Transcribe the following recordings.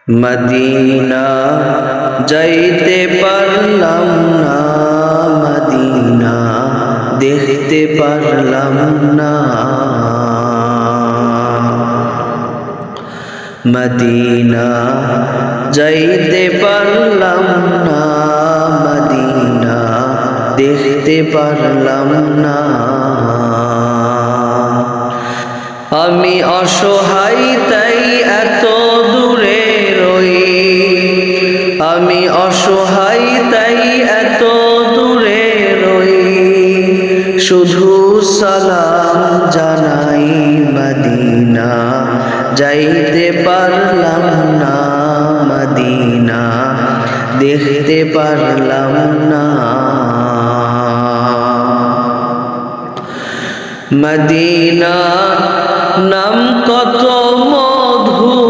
Medina যাইতে পারলাম না, মদিনা দেখতে পারলাম না। মদিনা যাইতে পারলাম না, মদিনা দেখতে পারলাম না। আমি অসহায় তাই এত দূরে রই, আমি অসহায় তাই এত দূরে রই। শুধু সালাম জানাই মদিনা যাইতে পারলাম না, মদিনা দেখতে পারলাম না। মদিনা নাম কত মধুর,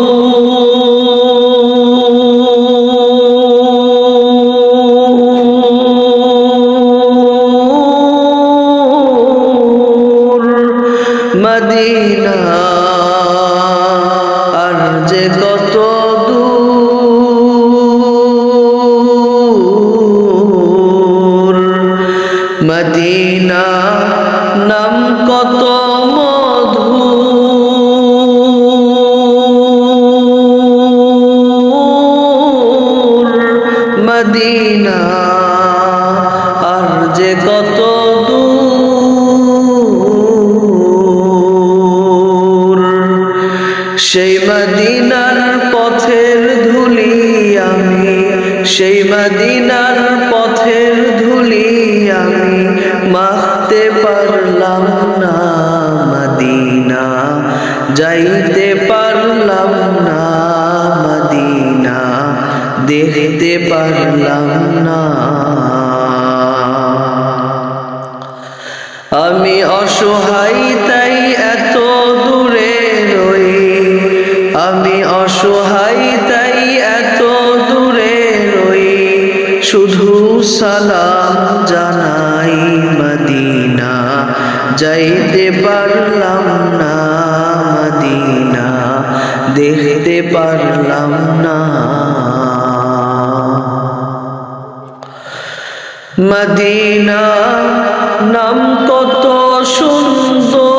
মদিনা আর যে কত দূর। মদিনা নাম কত মধুর, মদিনা আর যে কত দূর। সেই মদিনার পথের ধুলি আমি, সেই মদিনার পথের ধুলি আমি মাখতে পারলাম না, মদিনা যাইতে পারলাম না, মদিনা দেখতে পারলাম না। আমি অসহায় তাই এত দূরে রই, আমি অসহায় তাই এত দূরে রই। শুধু সালাম জানাই মদিনা যাইতে পারলাম না, মদিনা দেখতে পারলাম না। মদিনা নাম কত সুন্দর,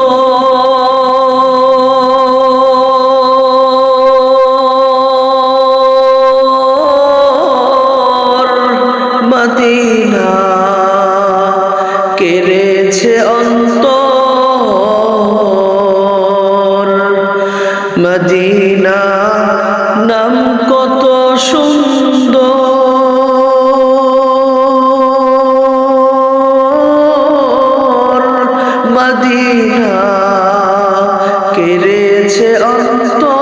মদিনা কেড়েছে অন্তর। মদিনা নাম কত সুন্দর, মদিনা কেড়েছে অন্তর।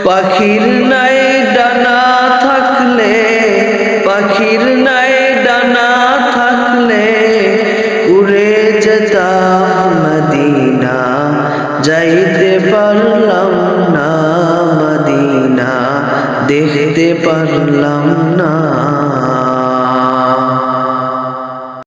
পাখির নাই ডানা থাকলে, পাখির নাই ডানা থাকলে উড়ে যেতাম মদিনা যাইতে পারলাম না, মদিনা দেখতে পারলাম না।